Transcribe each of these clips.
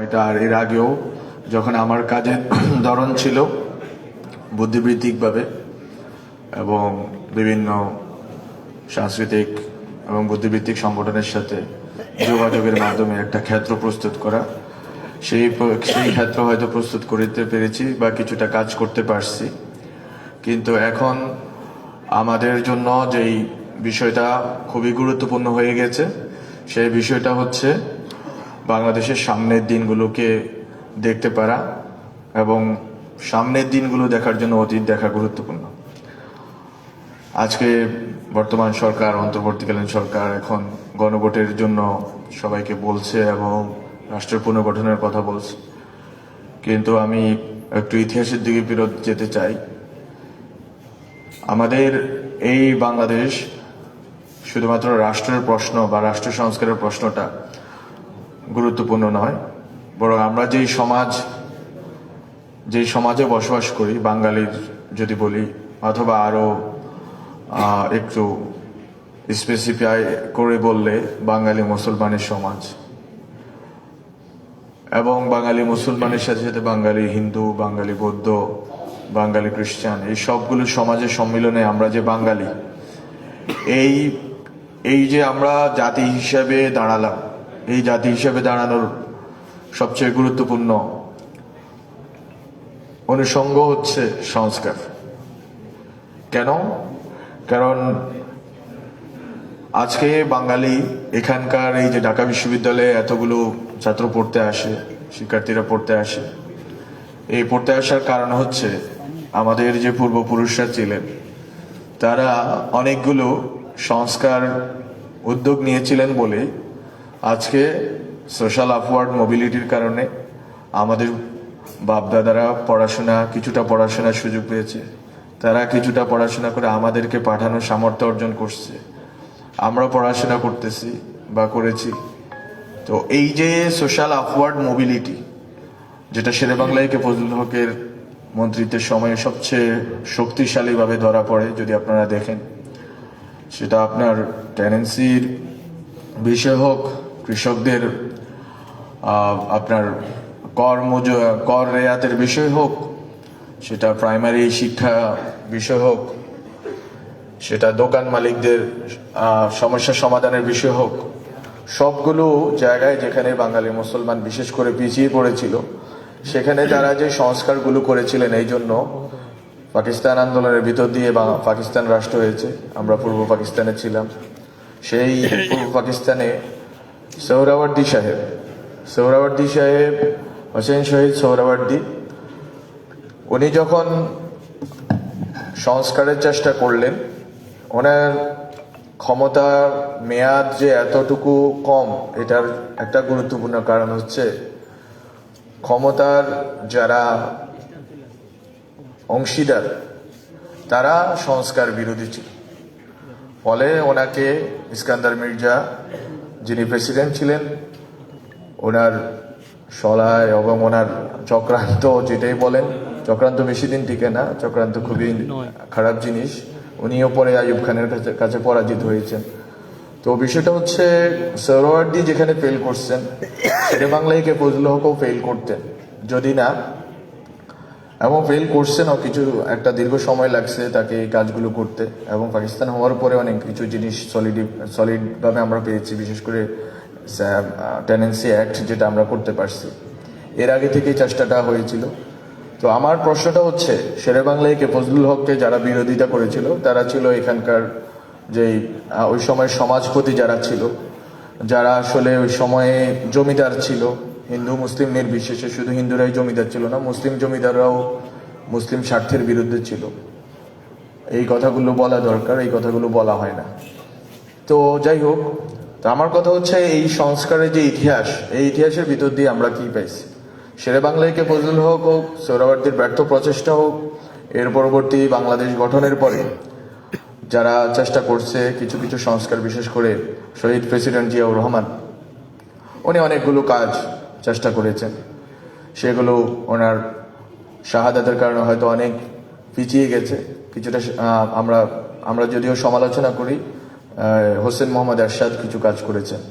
এটা আর এর আগেও যখন আমার কাজের ধরন ছিল বুদ্ধিবৃত্তিকভাবে এবং বিভিন্ন সাংস্কৃতিক এবং বুদ্ধিবৃত্তিক সংগঠনের সাথে যোগাযোগের মাধ্যমে একটা ক্ষেত্র প্রস্তুত করা, সেই ক্ষেত্র হয়তো প্রস্তুত করতে পেরেছি বা কিছুটা কাজ করতে পারছি। কিন্তু এখন আমাদের জন্য যেই বিষয়টা খুবই গুরুত্বপূর্ণ হয়ে গেছে, সেই বিষয়টা হচ্ছে বাংলাদেশের সামনের দিনগুলোকে দেখতে পারা এবং সামনের দিনগুলো দেখার জন্য অতীত দেখা গুরুত্বপূর্ণ। আজকে বর্তমান সরকার, অন্তর্বর্তীকালীন সরকার এখন গণভোটের জন্য সবাইকে বলছে এবং রাষ্ট্রের পুনর্গঠনের কথা বলছে, কিন্তু আমি একটু ইতিহাসের দিকে ফেরত যেতে চাই। আমাদের এই বাংলাদেশ শুধুমাত্র রাষ্ট্রের প্রশ্ন বা রাষ্ট্র সংস্কারের প্রশ্নটা গুরুত্বপূর্ণ নয়, বরং আমরা যেই সমাজে বসবাস করি, বাঙালির যদি বলি, অথবা আরো একটু স্পেসিফাই করে বললে বাঙালি মুসলমানের সমাজ, এবং বাঙালি মুসলমানের সাথে সাথে বাঙালি হিন্দু, বাঙালি বৌদ্ধ, বাঙালি খ্রিস্টান, এই সবগুলো সমাজের সম্মিলনে আমরা যে বাঙালি, এই যে আমরা জাতি হিসাবে দাঁড়ালাম, এই জাতি হিসাবে দাঁড়ানোর সবচেয়ে গুরুত্বপূর্ণ অনুষঙ্গ হচ্ছে সংস্কার। কেন? কারণ আজকে বাঙালি এখানকার এই যে ঢাকা বিশ্ববিদ্যালয়ে এতগুলো ছাত্র পড়তে আসে, শিক্ষার্থীরা পড়তে আসে, এই পড়তে আসার কারণ হচ্ছে আমাদের যে পূর্বপুরুষরা ছিলেন তারা অনেকগুলো সংস্কার উদ্যোগ নিয়েছিলেন বলে আজকে সোশ্যাল আপওয়ার্ড মোবিলিটির কারণে আমাদের বাপদাদারা কিছুটা পড়াশোনার সুযোগ পেয়েছে, তারা কিছুটা পড়াশোনা করে আমাদেরকে পাঠানোর সামর্থ্য অর্জন করছে, আমরা পড়াশোনা করতেছি বা করেছি। তো এই যে সোশ্যাল আপওয়ার্ড মোবিলিটি, যেটা শেরেবাংলায় কে ফজলুল হকের মন্ত্রিত্বের সময়ে সবচেয়ে শক্তিশালীভাবে ধরা পড়ে, যদি আপনারা দেখেন, সেটা আপনার টেনেন্সির বিষয় হোক, কৃষকদের আপনার কর রেয়াতের বিষয় হোক, সেটা প্রাইমারি শিক্ষা বিষয় হোক, সেটা দোকান মালিকদের সমস্যা সমাধানের বিষয় হোক, সবগুলো জায়গায় যেখানে বাঙালি মুসলমান বিশেষ করে পিছিয়ে পড়েছিল, সেখানে তারা যে সংস্কারগুলো করেছিলেন, এই জন্য পাকিস্তান আন্দোলনের ভিতর দিয়ে পাকিস্তান রাষ্ট্র হয়েছে। আমরা পূর্ব পাকিস্তানে ছিলাম। সেই পূর্ব পাকিস্তানে সোহরাওয়ার্দী সাহেব হোসেন শহীদ সোহরাওয়ার্দী, উনি যখন সংস্কারের চেষ্টা করলেন, ওনার ক্ষমতার মেয়াদ যে এতটুকু কম, এটার একটা গুরুত্বপূর্ণ কারণ হচ্ছে ক্ষমতার যারা অংশীদার তারা সংস্কার বিরোধী ছিল। ফলে ওনাকে ইস্কান্দার মির্জা, যিনি প্রেসিডেন্ট ছিলেন, ওনার সলায় এবং ওনার চক্রান্ত, যেটাই বলেন, চক্রান্ত বেশি দিন টিকে না, চক্রান্ত খুবই খারাপ জিনিস, উনিও পরে আইয়ুব খানের কাছে পরাজিত হয়েছেন। তো বিষয়টা হচ্ছে সোহরাওয়ার্দী যেখানে ফেল করছেন, শেরে বাংলায় কে ফজলুল হকও ফেল করতেন, যদি না, এবং ফেল করছেনও। একটা দীর্ঘ সময় লাগছে তাকে এই কাজগুলো করতে, এবং পাকিস্তান হওয়ার পরে অনেক কিছু জিনিস সলিডভাবে আমরা পেয়েছি, বিশেষ করে টেনেন্সি অ্যাক্ট, যেটা আমরা করতে পারছি। এর আগে থেকেই চেষ্টাটা হয়েছিল। তো আমার প্রশ্নটা হচ্ছে, শেরে বাংলায় কে ফজলুল হককে যারা বিরোধিতা করেছিল, তারা ছিল এখানকার যেই ওই সময় সমাজপতি যারা ছিল, যারা আসলে ওই সময়ে জমিদার ছিল, হিন্দু মুসলিম নির্বিশেষে, শুধু হিন্দুরাই জমিদার ছিল না, মুসলিম জমিদাররাও মুসলিম স্বার্থের বিরুদ্ধে ছিল। এই কথাগুলো বলা দরকার, এই কথাগুলো বলা হয় না। তো যাই হোক, তো আমার কথা হচ্ছে, এই সংস্কারের যে ইতিহাস, এই ইতিহাসের ভিতর দিয়ে আমরা কি পাইছি? শেরে বাংলায় কে ফজলুল হক হোক, সোহরাওয়ার্দীর ব্যর্থ প্রচেষ্টা হোক, এর পরবর্তী বাংলাদেশ গঠনের পরে যারা চেষ্টা করছে কিছু কিছু সংস্কার, বিশেষ করে শহীদ প্রেসিডেন্ট জিয়াউর রহমান, উনি অনেকগুলো কাজ চেষ্টা করেছেন, সেগুলো ওনার শাহাদাতের কারণে হয়তো অনেক পিছিয়ে গেছে কিছুটা। আমরা যদিও সমালোচনা করি, হোসেন মোহাম্মদ এরশাদ কিছু কাজ করেছেন।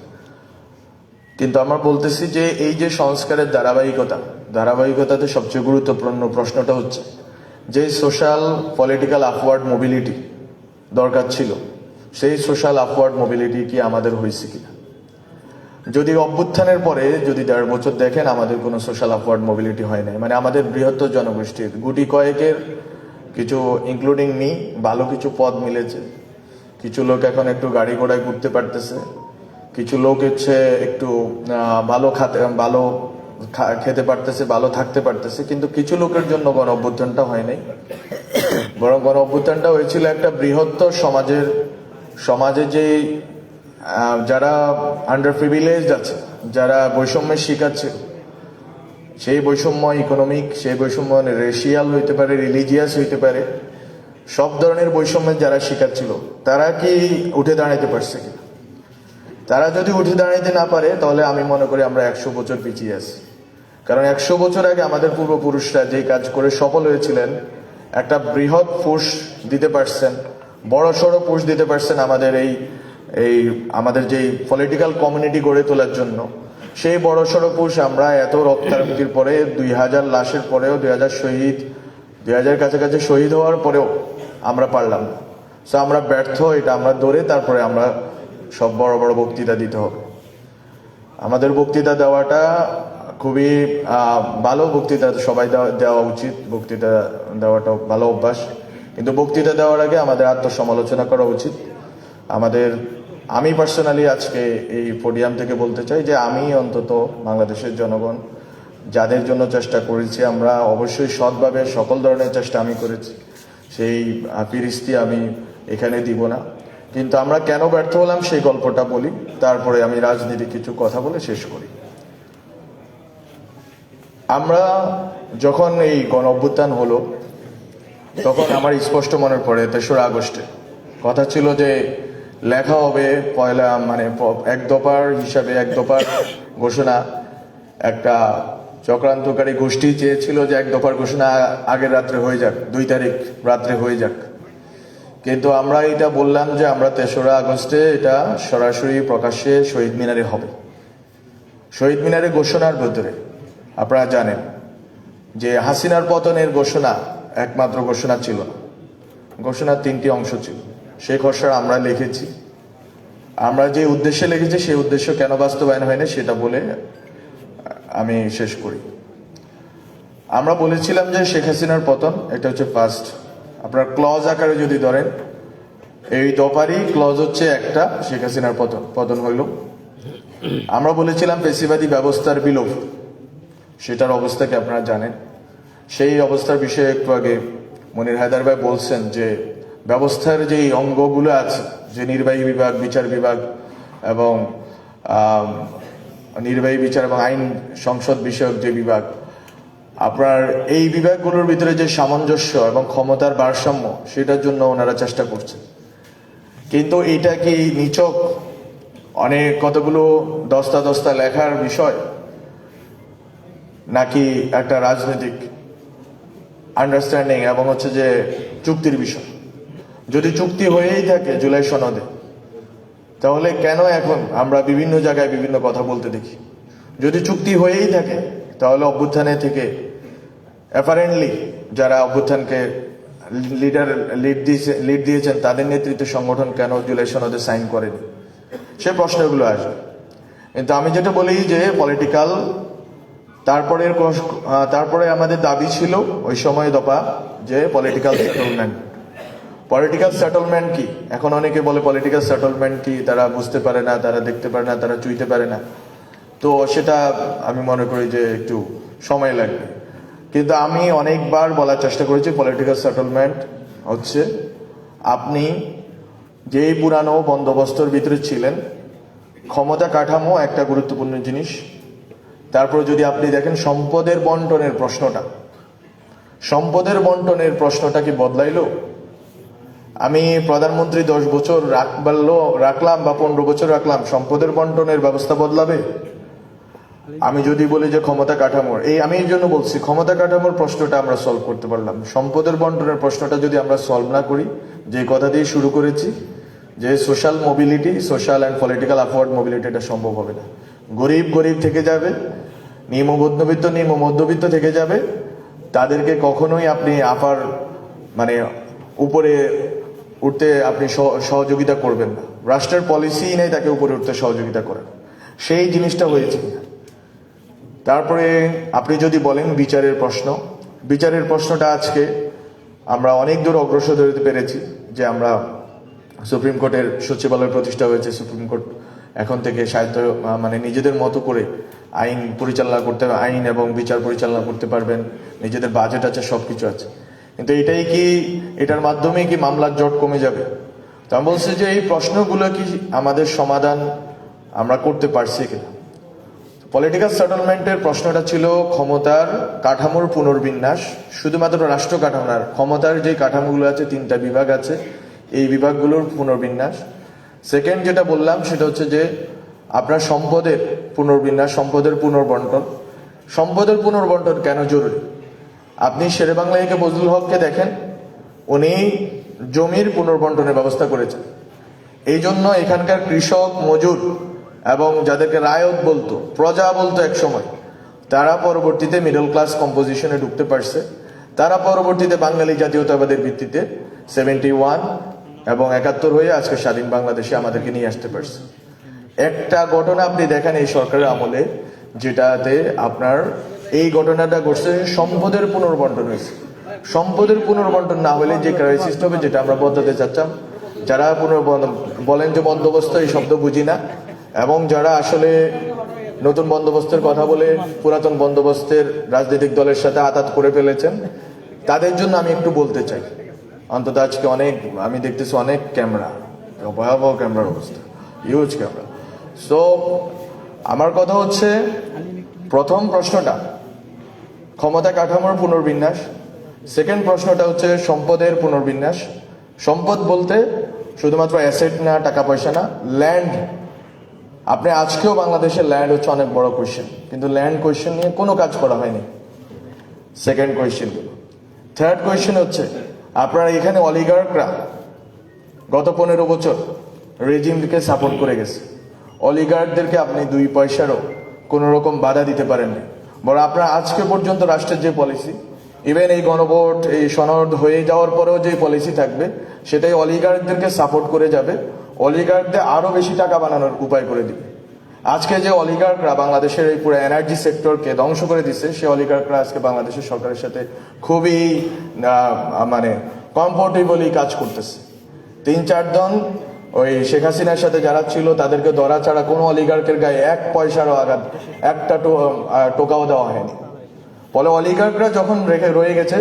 কিন্তু আমরা বলতেছি যে এই যে সংস্কারের ধারাবাহিকতাতে সবচেয়ে গুরুত্বপূর্ণ প্রশ্নটা হচ্ছে যে সোশ্যাল পলিটিক্যাল আপওয়ার্ড মোবিলিটি দরকার ছিল, সেই সোশ্যাল আপওয়ার্ড মোবিলিটি কি আমাদের হয়েছে কিনা। যদি অভ্যুত্থানের পরে যদি 1.5 বছর দেখেন, আমাদের কোনো সোশ্যাল আপওয়ার্ড মোবিলিটি হয় নাই। মানে আমাদের বৃহত্তর জনগোষ্ঠীর গুটি কয়েকের কিছু, ইনক্লুডিং মি, ভালো কিছু পদ মিলেছে। কিছু লোক এখন একটু গাড়ি ঘোড়ায় ঘুরতে পারতেছে, কিছু লোক হচ্ছে একটু ভালো খেতে পারতেছে, ভালো থাকতে পারতেছে। কিন্তু কিছু লোকের জন্য গণ অভ্যুত্থানটা হয় নাই, বরং গণ অভ্যুত্থানটা হয়েছিল একটা বৃহত্তর সমাজে যে যারা আন্ডার প্রিভিলেজড আছে, যারা বৈষম্যের শিকার ছিল, সেই বৈষম্য ইকোনমিক, সেই বৈষম্য রেশিয়াল হইতে পারে, রিলিজিয়াস হইতে পারে, সব ধরনের বৈষম্যের যারা শিকার ছিল, তারা কি উঠে দাঁড়াইতে পারছে কিনা। তারা যদি উঠে দাঁড়াইতে না পারে, তাহলে আমি মনে করি আমরা 100 বছর পিছিয়ে আছি। কারণ 100 বছর আগে আমাদের পূর্বপুরুষরা যে কাজ করে সফল হয়েছিলেন, একটা বৃহৎ পুশ দিতে পারছেন, বড় সড়ো পুশ দিতে পারছেন আমাদের আমাদের যেই পলিটিক্যাল কমিউনিটি গড়ে তোলার জন্য। সেই বড় সড়ো পুশ আমরা এত রক্তারক্তির পরে, 2000 লাশের পরেও, 2000 কাছাকাছি শহীদ হওয়ার পরেও আমরা পারলাম না। সো আমরা ব্যর্থ, এটা আমরা ধরে তারপরে আমরা সব বড় বড় বক্তৃতা দিতে হবে। আমাদের বক্তৃতা দেওয়াটা খুবই ভালো, বক্তৃতা সবাই দেওয়া উচিত, বক্তৃতা দেওয়াটা ভালো অভ্যাস। কিন্তু বক্তৃতা দেওয়ার আগে আমাদের আত্মসমালোচনা করা উচিত। আমি পার্সোনালি আজকে এই পোডিয়াম থেকে বলতে চাই যে আমি অন্তত বাংলাদেশের জনগণ যাদের জন্য চেষ্টা করেছি, আমরা অবশ্যই সৎভাবে সকল ধরনের চেষ্টা আমি করেছি, সেই ফিরিস্তি আমি এখানে দিব না। কিন্তু আমরা কেন ব্যর্থ হলাম সেই গল্পটা বলি, তারপরে আমি রাজনীতি কিছু কথা বলে শেষ করি। আমরা যখন এই গণ অভ্যুত্থান হলো, তখন আমার স্পষ্ট মনে পড়ে 3রা আগস্টে কথা ছিল যে লেখা হবে এক দফার হিসাবে, এক দফার ঘোষণা। একটা চক্রান্তকারী গোষ্ঠী চেয়েছিল যে 1 দফার ঘোষণা আগের রাত্রে হয়ে যাক, 2 তারিখ রাত্রে হয়ে যাক। কিন্তু আমরা এটা বললাম যে আমরা 3রা আগস্টে এটা সরাসরি প্রকাশ্যে শহীদ মিনারে হবে। শহীদ মিনারে ঘোষণার ভেতরে আপনারা জানেন যে হাসিনার পতনের ঘোষণা একমাত্র ঘোষণা ছিল না, ঘোষণার 3টি অংশ ছিল। সেই খসড়া আমরা লিখেছি, আমরা যে উদ্দেশ্যে লিখেছি সেই উদ্দেশ্য কেন বাস্তবায়ন হয়নি সেটা বলে আমি শেষ করি। আমরা বলেছিলাম যে শেখ হাসিনার পতন, এটা হচ্ছে ফার্স্ট। আপনার ক্লজ আকারে যদি ধরেন, এই দফারই ক্লজ হচ্ছে একটা, শেখ হাসিনার পতন হইল। আমরা বলেছিলাম পেশিবাদী ব্যবস্থার বিলোপ, সেটার অবস্থাকে আপনারা জানেন। সেই অবস্থার বিষয়ে একটু আগে মনির হায়দার ভাই বলছেন যে ব্যবস্থার যেই অঙ্গগুলো আছে, যে নির্বাহী বিভাগ, বিচার বিভাগ এবং নির্বাহী বিচার এবং আইন সংসদ বিষয়ক যে বিভাগ, আপনার এই বিভাগগুলোর ভিতরে যে সামঞ্জস্য এবং ক্ষমতার ভারসাম্য, সেটার জন্য ওনারা চেষ্টা করছেন। কিন্তু এটা কি নিছক অনেক কতগুলো দস্তা লেখার বিষয়, নাকি একটা রাজনৈতিক আন্ডারস্ট্যান্ডিং এবং হচ্ছে যে চুক্তির বিষয়? যদি চুক্তি হয়েই থাকে জুলাই সনদে, তাহলে কেন এখন আমরা বিভিন্ন জায়গায় বিভিন্ন কথা বলতে দেখি? যদি চুক্তি হয়েই থাকে, তাহলে অভ্যুত্থানে থেকে অ্যাপারেন্টলি যারা অভ্যুত্থানকে লিড দিয়েছেন তাদের নেতৃত্বে সংগঠন কেন জুলাই সনদে সাইন করেনি? সে প্রশ্নগুলো আসবে। কিন্তু আমি যেটা বলি যে পলিটিক্যাল, তারপরে আমাদের দাবি ছিল ওই সময় দফা যে পলিটিক্যাল সেটেলমেন্ট কি। এখন অনেকে বলে পলিটিক্যাল সেটেলমেন্ট কি, তারা বুঝতে পারে না, তারা দেখতে পারে না, তারা চুইতে পারে না। তো সেটা আমি মনে করি যে একটু সময় লাগবে। কিন্তু আমি অনেকবার বলার চেষ্টা করেছি, পলিটিক্যাল সেটেলমেন্ট হচ্ছে আপনি যেই পুরানো বন্দোবস্তর ভিতরে ছিলেন, ক্ষমতা কাঠামো একটা গুরুত্বপূর্ণ জিনিস। তারপর যদি আপনি দেখেন সম্পদের প্রশ্নটা কি বদলাইলো? আমি প্রধানমন্ত্রী 10 বছর রাখলাম বা 15 বছর রাখলাম, সম্পদের বন্টনের ব্যবস্থা বদলাবে? আমি যদি বলি যে ক্ষমতা কাঠামোর, আমি এই জন্য বলছি ক্ষমতা কাঠামোর প্রশ্নটা আমরা সলভ করতে পারলাম, সম্পদের বন্টনের প্রশ্নটা যদি আমরা সলভ না করি, যে কথা দিয়ে শুরু করেছি যে social mobility, social and political upward mobility, এটা সম্ভব হবে না। গরিব গরিব থেকে যাবে, নিম্ন মধ্যবিত্ত থেকে যাবে। তাদেরকে কখনোই আপনি মানে উপরে উঠতে আপনি সহযোগিতা করবেন না। রাষ্ট্রের পলিসি নেই তাকে উপরে উঠতে সহযোগিতা করেন, সেই জিনিসটা হয়েছে। তারপরে আপনি যদি বলেন বিচারের প্রশ্নটা আজকে আমরা অনেক দূর অগ্রসর হতে পেরেছি, যে আমরা সুপ্রিম কোর্টের সচিবালয় প্রতিষ্ঠা হয়েছে। সুপ্রিম কোর্ট এখন থেকে মানে নিজেদের মতো করে আইন এবং বিচার পরিচালনা করতে পারবেন। নিজেদের বাজেট আছে, সবকিছু আছে। কিন্তু এটার মাধ্যমে কি মামলার জট কমে যাবে? তো আমি বলছি যে এই প্রশ্নগুলো কি আমাদের সমাধান আমরা করতে পারছি কিনা। পলিটিক্যাল সেটেলমেন্টের প্রশ্নটা ছিল ক্ষমতার কাঠামোর পুনর্বিন্যাস, শুধুমাত্র রাষ্ট্র কাঠামো না, ক্ষমতার যে কাঠামোগুলো আছে, 3টা বিভাগ আছে, এই বিভাগগুলোর পুনর্বিন্যাস। সেকেন্ড যেটা বললাম সেটা হচ্ছে যে আপনার সম্পদের পুনর্বিন্যাস, সম্পদের পুনর্বন্টন কেন জরুরি। আপনি শেরেবাংলা বজলুল হককে দেখেন, উনি জমির পুনর্বন্টনের ব্যবস্থা করেছেন। এই জন্য এখানকার কৃষক, মজুর এবং যাদেরকে রায়ত বলতো, প্রজা বলতো এক সময়, তারা পরবর্তীতে মিডল ক্লাস কম্পোজিশনে ঢুকতে পারছে। তারা পরবর্তীতে বাঙালি জাতীয়তাবাদের ভিত্তিতে 71 এবং 71 হয়ে আজকে স্বাধীন বাংলাদেশে আমাদেরকে নিয়ে আসতে পারছে। একটা ঘটনা আপনি দেখেন এই সরকারের আমলে, যেটাতে আপনার এই ঘটনাটা ঘটছে, সম্পদের পুনর্বন্টন হয়েছে। সম্পদের পুনর্বন্টন না হলে যে ক্রাইসিস হবে, যেটা আমরা বদলাতে চাচ্ছিলাম, যারা বলেন যে বন্দোবস্ত, এই শব্দ বুঝি না, এবং যারা আসলে নতুন বন্দোবস্তের কথা বলে পুরাতন বন্দোবস্তের রাজনৈতিক দলের সাথে আঘাত করে ফেলেছেন, তাদের জন্য আমি একটু বলতে চাই। অন্তত আজকে আমি দেখতেছি অনেক ক্যামেরা, ভয়াবহ ক্যামেরার অবস্থা, হিউজ ক্যামেরা। সো আমার কথা হচ্ছে, প্রথম প্রশ্নটা ক্ষমতা কাঠামোর পুনর্বিন্যাস, সেকেন্ড প্রশ্নটা হচ্ছে সম্পদের পুনর্বিন্যাস। সম্পদ বলতে শুধুমাত্র অ্যাসেট না, টাকা পয়সা না, ল্যান্ড। আপনি আজকেও বাংলাদেশের ল্যান্ড হচ্ছে অনেক বড় কোয়েশ্চেন, কিন্তু ল্যান্ড কোয়েশ্চেন নিয়ে কোনো কাজ করা হয়নি। Second question. থার্ড কোয়েশ্চেন হচ্ছে, আপনারা এখানে অলিগার্করা গত 15 বছর রেজিমকে সাপোর্ট করে গেছে। অলিগার্কদেরকে আপনি 2 পয়সারও কোনো রকম বাধা দিতে পারেননি। বরং আপনারা আজকে পর্যন্ত রাষ্ট্রের যে পলিসি, ইভেন এই গণভোট, এই সনদ হয়ে যাওয়ার পরেও যে পলিসি থাকবে, সেটাই অলিগার্কদেরকে সাপোর্ট করে যাবে, অলিগার্কদের আরো বেশি টাকা বানানোর উপায় করে দিবে। আজকে যে অলিগার্করা বাংলাদেশের এই পুরো এনার্জি সেক্টরকে ধ্বংস করে দিচ্ছে, সেই অলিগার্করা আজকে বাংলাদেশের সরকারের সাথে খুবই মানে কমফোর্টেবলি কাজ করতেছে। 3-4 জন ওই শেখ হাসিনার সাথে যারা ছিল, তাদেরকে ধরা ছাড়া কোনো অলিগার্কের গায়ে 1 পয়সারও আঘাত, একটা টোকাও দেওয়া হয়নি। ফলে অলিগার্করা যখন রয়ে গেছে,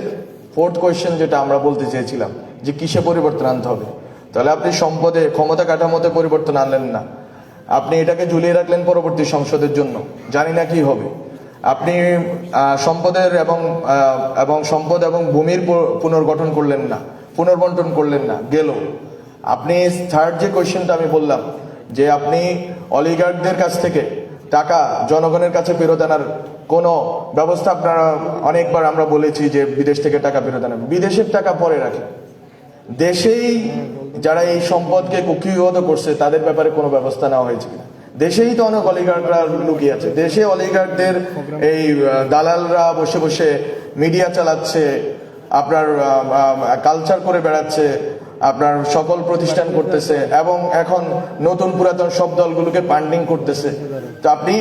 ফোর্থ কোয়েশ্চেন যেটা আমরা বলতে চেয়েছিলাম, যে কিসে পরিবর্তন আনতে হবে। তাহলে আপনি ক্ষমতা কাঠামোতে পরিবর্তন আনলেন না, আপনি এটাকে ঝুলিয়ে রাখলেন পরবর্তী সংসদের জন্য, জানি না কি হবে। আপনি সম্পদ এবং ভূমির পুনর্গঠন করলেন না, পুনর্বন্টন করলেন না, গেল। আপনি থার্ড যে কোয়েশ্চেনটা আমি বললাম, যে আপনি অলিগার্কদের কাছ থেকে টাকা জনগণের কাছে ফেরত আনার কোনো ব্যবস্থা, আপনারা অনেকবার আমরা বলেছি যে বিদেশ থেকে টাকা ফেরত আনেন, বিদেশের টাকা পরে রাখেন। দেশেই যারা এই সম্পদকে কুক্ষিগত করছে, তাদের ব্যাপারে কোনো ব্যবস্থা নেওয়া হয়েছে কিনা। দেশেই তো অনেক অলিগার্করা লুকিয়ে আছে। দেশে অলিগার্কদের এই দালালরা বসে বসে মিডিয়া চালাচ্ছে, আপনার কালচার করে বেড়াচ্ছে, আপনার সকল প্রতিষ্ঠান করতেছে, এবং এখন নতুন পুরাতন সব দলগুলোকে ফান্ডিং করতেছে। তো আপনি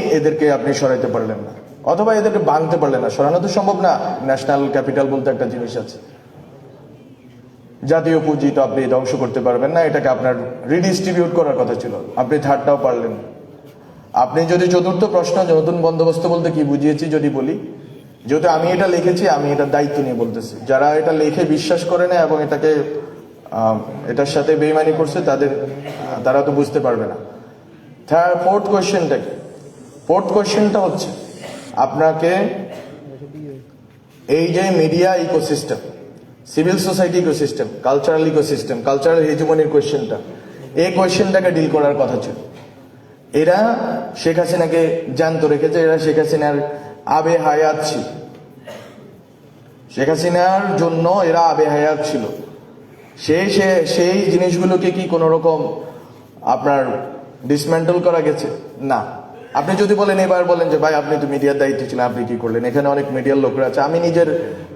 সরাইতে পারলেন না, অথবা এদেরকে ভাঙতে পারলেন না। সরানো তো সম্ভব না। ন্যাশনাল ক্যাপিটাল বলতে একটা জিনিস আছে, জাতীয় পুঁজি তো আপনি ধ্বংস করতে পারবেন না, এটাকে আপনার রিডিস্ট্রিবিউট করার কথা ছিল, আপনি থার্ডটাও পারলেন। আপনি যদি চতুর্থ প্রশ্ন, নতুন বন্দোবস্ত বলতে কি বুঝিয়েছি যদি বলি, যেহেতু আমি এটা লিখেছি, আমি এটার দায়িত্ব নিয়ে বলতেছি। যারা এটা লিখে বিশ্বাস করে না এবং এটার সাথে বেইমানি করছে, তারা তো বুঝতে পারবে না। ফোর্থ কোয়েশ্চেনটা হচ্ছে, আপনাকে এই যে media ecosystem, civil society ecosystem, cultural হেজিমনির কোয়েশ্চেনটা, এই কোয়েশ্চেনটাকে ডিল করার কথা ছিল। এরা শেখ হাসিনাকে জ্যান্ত রেখেছে, এরা শেখ হাসিনার আবে হায়াত ছিল, শেখ হাসিনার জন্য এরা আবে হায়াত ছিল। সেই জিনিসগুলোকে কি কোনো রকম আপনার ডিসমেন্টল করা গেছে? না। আপনি যদি বলেন এবার বলেন যে ভাই আপনি তো মিডিয়ার দায়িত্ব ছিলেন, আপনি কি করলেন, এখানে অনেক মিডিয়ার লোকরা আছে, আমি নিজের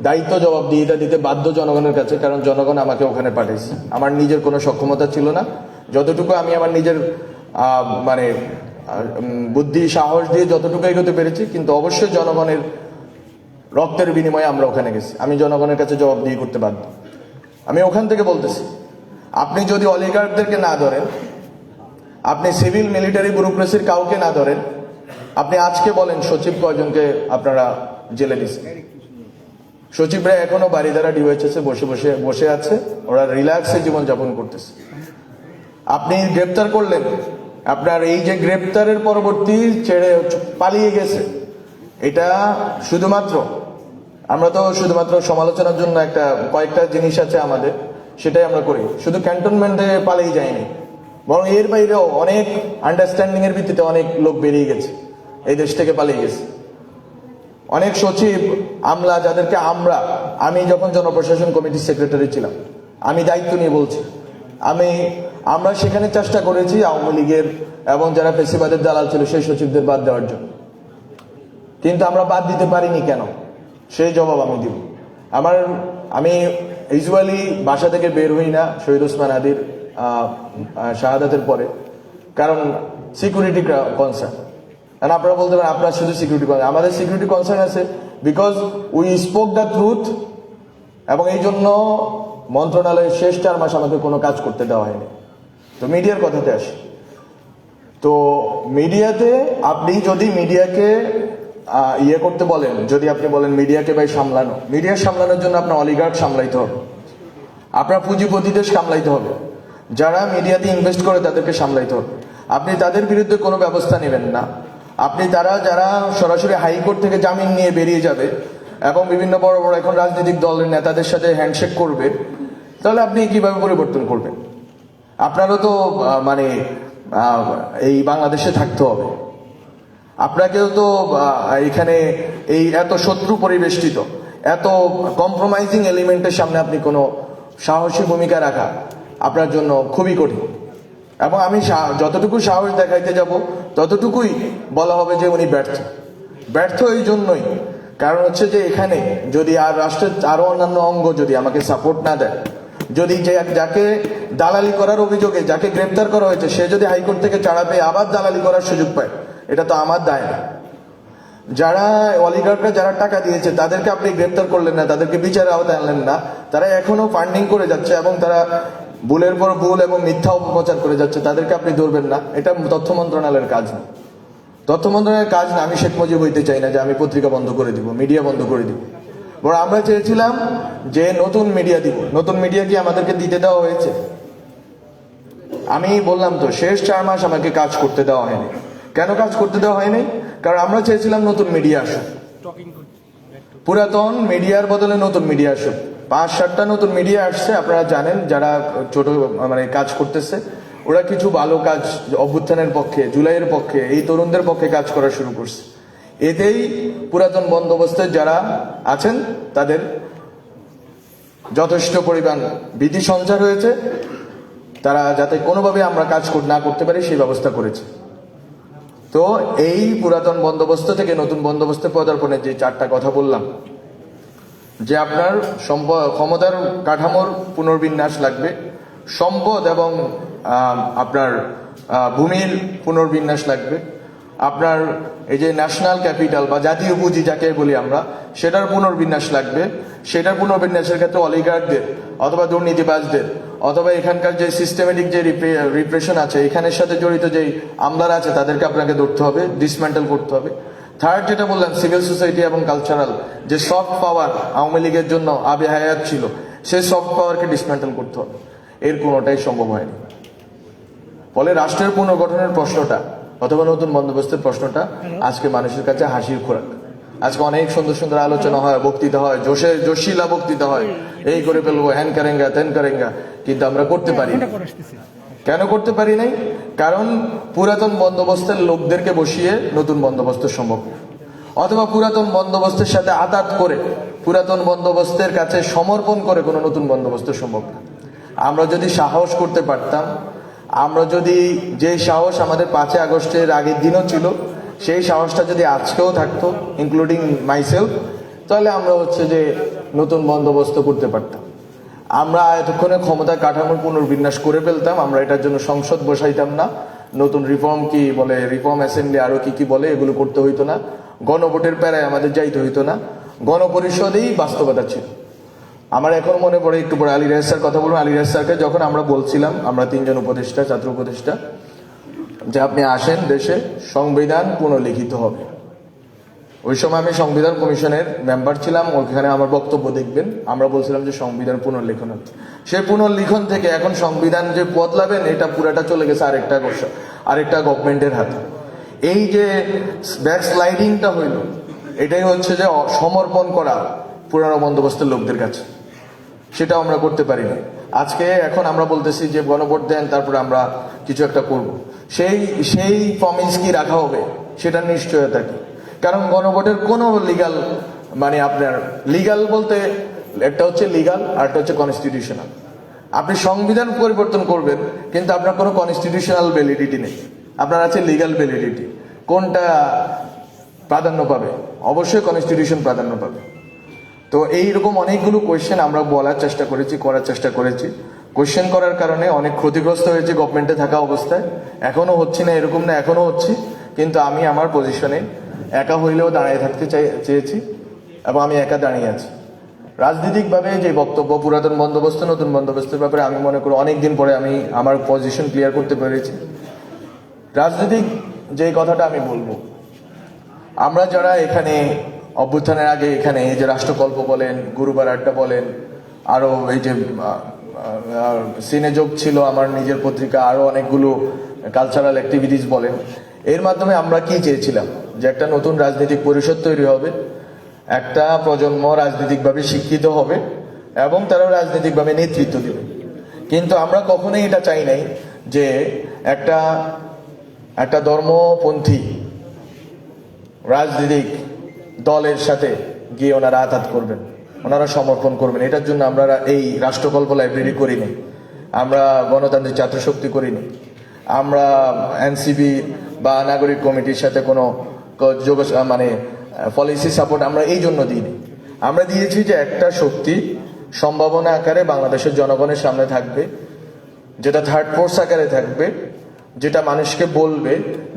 দায়িত্ব জবাব দিয়ে এটা দিতে বাধ্য জনগণের কাছে, কারণ জনগণ আমাকে ওখানে পাঠিয়েছে। আমার নিজের কোনো সক্ষমতা ছিল না, যতটুকু আমি আমার নিজের মানে বুদ্ধি সাহস দিয়ে যতটুকু এগোতে পেরেছি, কিন্তু অবশ্যই জনগণের রক্তের বিনিময়ে আমরা ওখানে গেছি, আমি জনগণের কাছে জবাব দিয়ে করতে বাধ্য। আমি ওখান থেকে বলতেছি, আপনি যদি অলিগার্কদেরকে না ধরেন, আপনি সিভিল মিলিটারি ব্যুরোক্রেসির কাউকে না ধরেন, আপনি আজকে বলেন সচিব কয়জনকে আপনারা জেলে দিচ্ছেন? সচিবরা এখনো বাড়িধারা ডিওএইচএসে বসে আছে, ওরা রিল্যাক্সে জীবনযাপন করতেছে। আপনি গ্রেপ্তার করলেন, আপনার এই যে গ্রেপ্তারের পরবর্তী ছেড়ে পালিয়ে গেছে, এটা শুধুমাত্র আমরা তো শুধুমাত্র সমালোচনার জন্য একটা কয়েকটা জিনিস আছে আমাদের, সেটাই আমরা করি, শুধু ক্যান্টনমেন্টে পালিয়ে যায়নি, বরং এর বাইরেও অনেক আন্ডারস্ট্যান্ডিং এর ভিত্তিতে অনেক লোক বেরিয়ে গেছে, এই দেশ থেকে পালিয়ে গেছে। অনেক সচিব আমলা যাদেরকে আমি যখন জনপ্রশাসন কমিটির সেক্রেটারি ছিলাম, আমি দায়িত্ব নিয়ে বলছি, আমরা সেখানে চেষ্টা করেছি আওয়ামী লীগের এবং যারা পেশিবাদের দালাল ছিল সেই সচিবদের বাদ দেওয়ার জন্য, কিন্তু আমরা বাদ দিতে পারিনি কেন, সেই জবাব আমি দিব। আমি ইউজুয়ালি বাসা থেকে বের হই না শহীদ ওসমান হাদির শাহাদাতের পরে, কারণ সিকিউরিটি কনসার্ন। আপনারা বলতে পারেন আপনার শুধু সিকিউরিটি কনসার্ন, আমাদের সিকিউরিটি কনসার্ন আছে, because we spoke the truth, এবং এই জন্য মন্ত্রণালয়ের শেষ 4 মাস আমাদের কোনো কাজ করতে দেওয়া হয়নি। তো মিডিয়ার কথাতে আসি, তো মিডিয়াতে আপনি যদি মিডিয়াকে করতে বলেন, যদি আপনি বলেন মিডিয়াকে ভাই সামলানো, মিডিয়া সামলানোর জন্য আপনার অলিগার্ক সামলাইতে হবে, আপনার পুঁজিপতিদের সামলাইতে হবে, যারা মিডিয়াতে ইনভেস্ট করে তাদেরকে সামলাইতে হবে। আপনি তাদের বিরুদ্ধে কোনো ব্যবস্থা নেবেন না, আপনি যারা সরাসরি হাইকোর্ট থেকে জামিন নিয়ে বেরিয়ে যাবে এবং বিভিন্ন বড় বড় এখন রাজনৈতিক দলের নেতাদের সাথে হ্যান্ডশেক করবে, তাহলে আপনি কিভাবে পরিবর্তন করবেন? আপনারও তো মানে এই বাংলাদেশে থাকতে হবে, আপনাকেও তো এখানে এই এত শত্রু পরিবেষ্টিত, এত কম্প্রোমাইজিং এলিমেন্টের সামনে আপনি কোনো সাহসী ভূমিকা রাখা আপনার জন্য খুবই কঠিন। এবং আমি যতটুকু সাহস দেখাইতে যাব ততটুকুই বলা হবে যে উনি ব্যর্থ এই জন্যই, কারণ হচ্ছে যে এখানে যদি রাষ্ট্রের আরো অন্যান্য অঙ্গ যদি আমাকে সাপোর্ট না দেয়, যদি যাকে দালালি করার অভিযোগে যাকে গ্রেপ্তার করা হয়েছে সে যদি হাইকোর্ট থেকে ছাড়া পেয়ে আবার দালালি করার সুযোগ পায়, এটা তো আমার দায় না। যারা অলিগার্করা যারা টাকা দিয়েছে তাদেরকে আপনি গ্রেপ্তার করলেন না, তাদেরকে বিচারের আওতায় আনলেন না, তারা এখনো ফান্ডিং করে যাচ্ছে এবং তারা ভুলের পর ভুল এবং মিথ্যা অপপ্রচার করে যাচ্ছে, তাদেরকে আপনি ধরবেন না। এটা তথ্য মন্ত্রণালয়ের কাজ না, তথ্য মন্ত্রণালয়ের কাজ না। আমি শেখ মুজিব হইতে চাই না যে আমি পত্রিকা বন্ধ করে দিব, মিডিয়া বন্ধ করে দিব, বরং আমরা চেয়েছিলাম যে নতুন মিডিয়া দিব। নতুন মিডিয়া কি আমাদেরকে দিতে দেওয়া হয়েছে? আমি বললাম তো শেষ 4 মাস আমাকে কাজ করতে দেওয়া হয়নি। কেন কাজ করতে দেওয়া হয়নি? কারণ আমরা চেয়েছিলাম নতুন মিডিয়া আসুক, পুরাতন মিডিয়ার বদলে নতুন মিডিয়া আসুক। 5-7টা নতুন মিডিয়া আসছে, আপনারা জানেন, যারা ছোট মানে কাজ করতেছে, ওরা কিছু ভালো কাজ অভ্যুত্থানের পক্ষে, জুলাইয়ের পক্ষে, এই তরুণদের পক্ষে কাজ করা শুরু করছে। এতেই পুরাতন বন্দোবস্তের যারা আছেন তাদের যথেষ্ট পরিমাণ ভীতি সঞ্চার হয়েছে, তারা যাতে কোনোভাবে আমরা কাজ না করতে পারি সেই ব্যবস্থা করেছে। তো এই পুরাতন বন্দোবস্ত থেকে নতুন বন্দোবস্তে পদার্পণের যে 4টা কথা বললাম, যে আপনার ক্ষমতার কাঠামোর পুনর্বিন্যাস লাগবে, সম্পদ এবং আপনার ভূমির পুনর্বিন্যাস লাগবে, আপনার এই যে ন্যাশনাল ক্যাপিটাল বা জাতীয় পুঁজি যাকে বলি আমরা, সেটার পুনর্বিন্যাস লাগবে। সেটার পুনর্বিন্যাসের ক্ষেত্রে অলিগার্কদের অথবা দুর্নীতিবাজদের অথবা এখানকার যে সিস্টেমেটিক যে রিপ্রেশন আছে, এখানের সাথে জড়িত যেই আমলারা আছে তাদেরকে আপনাকে ধরতে হবে, ডিসমেন্টেল করতে হবে। থার্ড যেটা বললাম, সিভিল সোসাইটি এবং কালচারাল যে সফট পাওয়ার আওয়ামী লীগের জন্য আবে হায়াত ছিল, সেই সফট পাওয়ারকে ডিসমেন্টেল করতে হবে। এর কোনোটাই সম্ভব হয়নি। ফলে রাষ্ট্রের পুনর্গঠনের প্রশ্নটা অথবা নতুন বন্দোবস্তের প্রশ্নটা আজকে মানুষের কাছে হাসির খোরাক। আজকে অনেক সুন্দর সুন্দর আলোচনা হয়, বক্তৃতা হয়, জোশিলা বক্তৃতা হয়, এই করে ফেলবো, হ্যান কারেঙ্গা তেন কারেঙ্গা, কিন্তু আমরা করতে পারি না। কেন করতে পারি নাই? কারণ পুরাতন বন্দোবস্তের লোকদেরকে বসিয়ে নতুন বন্দোবস্ত সম্ভব, অথবা পুরাতন বন্দোবস্তের সাথে আতাত করে পুরাতন বন্দোবস্তের কাছে সমর্পণ করে কোনো নতুন বন্দোবস্ত সম্ভব না। আমরা যদি সাহস করতে পারতাম, আমরা যদি যে সাহস আমাদের 5 আগস্টের আগের দিনও ছিল, সেই সাহসটা যদি আজকেও থাকতো, ইনক্লুডিং মাইসেলফ, তাহলে আমরা হচ্ছে যে নতুন বন্দোবস্ত করতে পারতাম। আমরা এতক্ষণে ক্ষমতার কাঠামোর পুনর্বিন্যাস করে ফেলতাম, আমরা এটার জন্য সংসদ বসাইতাম না, নতুন রিফর্ম কি বলে, রিফর্ম অ্যাসেম্বলি আরো কি বলে, এগুলো করতে হইতো না, গণভোটের প্যারায় আমাদের যাইতে হইতো না, গণপরিষদেই বাস্তবতা ছিল। আমার এখন মনে পড়ে, একটু পরে আলী রায় স্যার কথা বলুন, আলী রায় স্যারকে যখন আমরা বলছিলাম, আমরা 3 জন উপদেষ্টা, ছাত্র উপদেষ্টা, যে আপনি আসেন দেশে, সংবিধান পুনর্লিখিত হবে। ওই সময় আমি সংবিধান কমিশনের মেম্বার ছিলাম, ওইখানে আমার বক্তব্য দেখবেন, আমরা বলছিলাম যে সংবিধান পুনর্লিখন হবে। সেই পুনর্লিখন থেকে এখন সংবিধান যে বদলাবেন, এটা পুরাটা চলে গেছে আরেকটা গভর্নমেন্টের হাতে। এই যে ব্যাক স্লাইডিংটা হইল, এটাই হচ্ছে যে সমর্পণ করা পুরানো বন্দোবস্তের লোকদের কাছে, সেটা আমরা করতে পারিনি। আজকে এখন আমরা বলতেছি যে গণভোট দেন, তারপরে আমরা কিছু একটা করব। সেই প্রমিস কি রাখা হবে, সেটা নিশ্চয়তা কি? কারণ গণভোটের কোনো লিগাল, মানে আপনার লিগাল বলতে একটা হচ্ছে লিগাল আর একটা হচ্ছে কনস্টিটিউশনাল। আপনি সংবিধান পরিবর্তন করবেন, কিন্তু আপনার কোনো কনস্টিটিউশনাল ভ্যালিডিটি নেই, আপনার আছে লিগাল ভ্যালিডিটি। কোনটা প্রাধান্য পাবে? অবশ্যই কনস্টিটিউশন প্রাধান্য পাবে। তো এইরকম অনেকগুলো কোয়েশ্চেন আমরা বলার চেষ্টা করেছি, করার চেষ্টা করেছি। কোয়েশ্চেন করার কারণে অনেক ক্ষতিগ্রস্ত হয়েছে গভর্নমেন্টে থাকা অবস্থায়। এখনো হচ্ছে না এরকম না, এখনো হচ্ছে, কিন্তু আমি আমার পজিশনে একা হইলেও দাঁড়িয়ে থাকতে চেয়েছি এবং আমি একা দাঁড়িয়ে আছি। রাজনৈতিকভাবে যে বক্তব্য পুরাতন বন্দোবস্ত নতুন বন্দোবস্তের ব্যাপারে, আমি মনে করি অনেকদিন পরে আমি আমার পজিশন ক্লিয়ার করতে পেরেছি। রাজনৈতিক যে কথাটা আমি বলবো, আমরা যারা এখানে অভ্যুত্থানের আগে এখানে এই যে রাষ্ট্রকল্প বলেন, গুরুবার আড্ডা বলেন, আরো এই যে সিনেযোগ ছিল আমার নিজের পত্রিকা, আরো অনেকগুলো কালচারাল অ্যাক্টিভিটিস বলেন, এর মাধ্যমে আমরা কি চেয়েছিলাম? যে একটা নতুন রাজনৈতিক পরিষদ তৈরি হবে, একটা প্রজন্ম রাজনৈতিকভাবে শিক্ষিত হবে এবং তারা রাজনৈতিকভাবে নেতৃত্ব দেবে। কিন্তু আমরা কখনোই এটা চাই নাই যে একটা ধর্মপন্থী রাজনৈতিক দলের সাথে গিয়ে ওনারা আঘাত করবেন, ওনারা সমর্পণ করবেন। এটার জন্য আমরা এই রাষ্ট্রকল্প লাইব্রেরি করিনি, আমরা গণতান্ত্রিক ছাত্র শক্তি করিনি, আমরা এনসিবি বা নাগরিক কমিটির সাথে কোনো মানে পলিসি সাপোর্ট আমরা এই জন্য দিইনি। আমরা দিয়েছি যে একটা শক্তি সম্ভাবনা আকারে বাংলাদেশের জনগণের সামনে থাকবে, যেটা থার্ড ফোর্স আকারে থাকবে, যেটা মানুষকে বলবে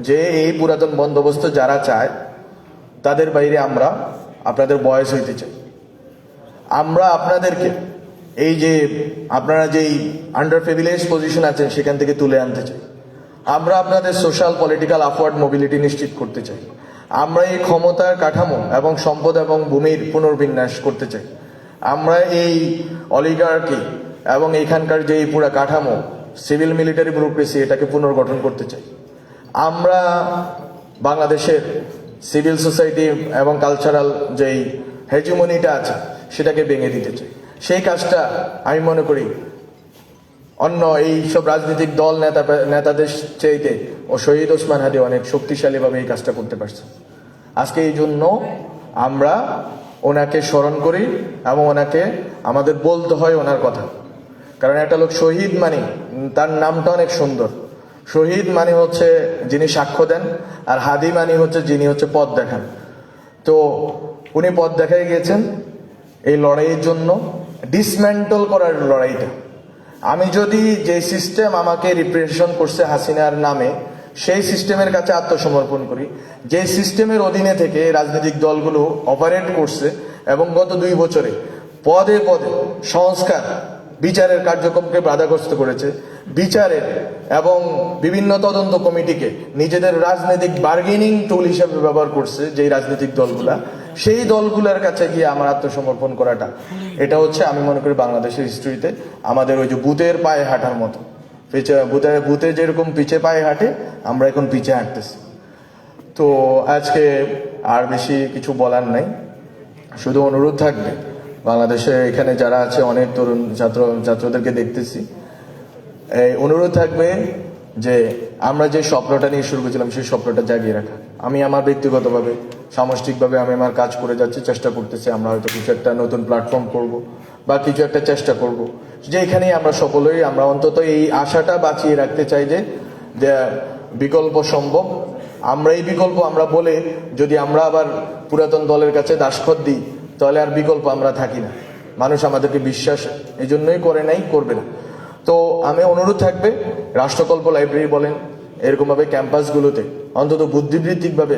যে এই পুরাতন বন্দোবস্ত যারা চায় তাদের বাইরে আমরা আপনাদের বয়স হইতে চাই, আমরা আপনাদেরকে এই যে আপনারা যেই আন্ডার প্রিভিলেজ পজিশন আছেন সেখান থেকে তুলে আনতে চাই, আমরা আপনাদের সোশ্যাল পলিটিক্যাল আপওয়ার্ড মোবিলিটি নিশ্চিত করতে চাই, আমরা এই ক্ষমতার কাঠামো এবং সম্পদ এবং ভূমির পুনর্বিন্যাস করতে চাই, আমরা এই অলিগার্কি এবং এখানকার যে পুরা কাঠামো সিভিল মিলিটারি ব্যুরোক্রেসি এটাকে পুনর্গঠন করতে চাই, আমরা বাংলাদেশের সিভিল সোসাইটি এবং কালচারাল যেই হেজিমনিটা আছে সেটাকে ভেঙে দিতে চাই। সেই কাজটা আমি মনে করি অন্য এই সব রাজনৈতিক দল নেতাদের চাইতে ও শহীদ ওসমান হাদি অনেক শক্তিশালীভাবে এই কাজটা করতে পারছে। আজকে এই জন্য আমরা ওনাকে স্মরণ করি এবং ওনাকে আমাদের বলতে হয় ওনার কথা। কারণ একটা লোক শহীদ মানে তার নামটা অনেক সুন্দর, শহীদ মানে হচ্ছে যিনি সাক্ষ্য দেন, আর হাদি মানে হচ্ছে যিনি হচ্ছে পথ দেখান। তো উনি পথ দেখাই গিয়েছেন এই লড়াইয়ের জন্য, ডিসমেন্টল করার লড়াইটা। আমি যদি যে সিস্টেম আমাকে রিপ্রেজেন্ট করছে হাসিনার নামে সেই সিস্টেমের কাছে আত্মসমর্পণ করি, যে সিস্টেমের অধীনে থেকে রাজনৈতিক দলগুলো অপারেট করছে এবং গত 2 বছরে পদে পদে সংস্কার বিচারের কার্যক্রমকে বাধাগ্রস্ত করেছে, বিচারের এবং বিভিন্ন তদন্ত কমিটিকে নিজেদের রাজনৈতিক বার্গেনিং টুল হিসেবে ব্যবহার করছে যেই রাজনৈতিক দলগুলা, সেই দলগুলোর কাছে গিয়ে আমার আত্মসমর্পণ করাটা, এটা হচ্ছে আমি মনে করি বাংলাদেশের হিস্ট্রিতে আমাদের ওই যে বুতের পায়ে হাঁটার মতো, বুতে যেরকম পিছে পায়ে হাঁটে আমরা এখন পিছে হাঁটতেছি। তো আজকে আর বেশি কিছু বলার নাই, শুধু অনুরোধ থাকবে বাংলাদেশে এখানে যারা আছে অনেক তরুণ ছাত্রদেরকে দেখতেছি, এই অনুরোধ থাকবে যে আমরা যে স্বপ্নটা নিয়ে শুরু করেছিলাম সেই স্বপ্নটা জাগিয়ে রাখা। আমি আমার ব্যক্তিগতভাবে সামষ্টিকভাবে আমি আমার কাজ করে যাচ্ছি, চেষ্টা করতেছি, আমরা হয়তো কিছু একটা নতুন প্ল্যাটফর্ম করব বা কিছু একটা চেষ্টা করব যেখানেই আমরা সকলেই আমরা অন্তত এই আশাটা বাঁচিয়ে রাখতে চাই যে বিকল্প সম্ভব আমরা এই বিকল্প আমরা বলে যদি আমরা আবার পুরাতন দলের কাছে দাসখত দিই, তাহলে আর বিকল্প আমরা থাকি না। মানুষ আমাদেরকে বিশ্বাস এই জন্যই করে নাই, করবে না। তো আমি অনুরোধ থাকবে, রাষ্ট্রকল্প লাইব্রেরি বলেন, এরকমভাবে ক্যাম্পাসগুলোতে অন্তত বুদ্ধিবৃত্তিকভাবে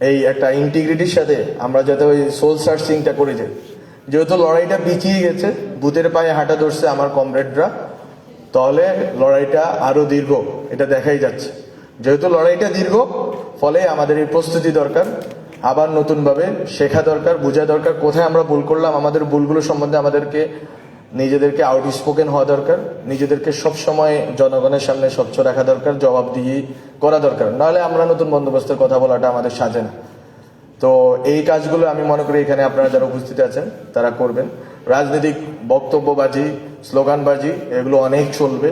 এই একটা ইন্টিগ্রিটির সাথে আমরা যাতে ওই সোল সার্চিংটা করে যাই। যেহেতু লড়াইটা পিছিয়ে গেছে, ভূতের পায়ে হাঁটা ধরছে আমার কমরেডরা, তাহলে লড়াইটা আরো দীর্ঘ, এটা দেখাই যাচ্ছে। যেহেতু লড়াইটা দীর্ঘ, ফলে আমাদের এই প্রস্তুতি দরকার, আবার নতুনভাবে শেখা দরকার, বোঝা দরকার কোথায় আমরা ভুল করলাম, আমাদের ভুলগুলো সম্বন্ধে আমাদেরকে নিজেদেরকে আউটস্পোকেন হওয়া দরকার, নিজেদেরকে সবসময় জনগণের সামনে স্বচ্ছ রাখা দরকার, জবাবদিহি করা দরকার। নাহলে আমরা নতুন বন্দোবস্তের কথা বলাটা আমাদের সাজে না। তো এই কাজগুলো আমি মনে করি এখানে আপনারা যারা উপস্থিত আছেন তারা করবেন। রাজনৈতিক বক্তব্যবাজি, স্লোগানবাজি এগুলো অনেক চলবে,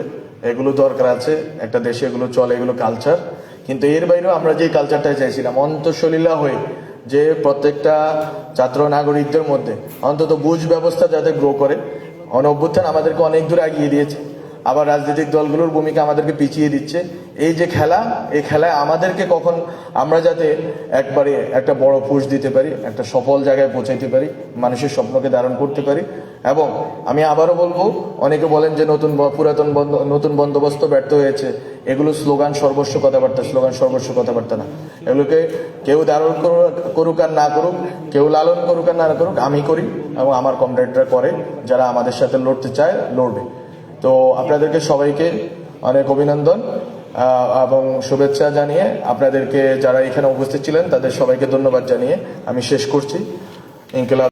এগুলো দরকার আছে, একটা দেশে এগুলো চলে, এগুলো কালচার। কিন্তু এর বাইরেও আমরা যে কালচারটা চাইছিলাম অন্তঃসলীলা হয়ে, যে প্রত্যেকটা ছাত্র নাগরিকদের মধ্যে অন্তত বুঝ ব্যবস্থা যাতে গ্রো করে। অভ্যুত্থান আমাদেরকে অনেক দূর এগিয়ে দিয়েছে, আবার রাজনৈতিক দলগুলোর ভূমিকা আমাদেরকে পিছিয়ে দিচ্ছে। এই যে খেলা, এই খেলায় আমাদেরকে কখন আমরা যাতে একবারে একটা বড় পুশ দিতে পারি, একটা সফল জায়গায় পৌঁছাইতে পারি, মানুষের স্বপ্নকে ধারণ করতে পারি। এবং আমি আবারও বলবো, অনেকে বলেন যে নতুন বন্দোবস্ত ব্যর্থ হয়েছে, এগুলো স্লোগান সর্বস্ব কথাবার্তা, স্লোগান সর্বস্ব কথাবার্তা না। এগুলোকে কেউ ধারণ করুক আর না করুক, কেউ লালন করুক আর না করুক, আমি করি এবং আমার কমরেডরা করে, যারা আমাদের সাথে লড়তে চায় লড়বে। তো আপনাদেরকে সবাইকে অনেক অভিনন্দন এবং শুভেচ্ছা জানিয়ে, আপনাদেরকে যারা এখানে উপস্থিত ছিলেন তাদের সবাইকে ধন্যবাদ জানিয়ে আমি শেষ করছি। ইনকিলাব।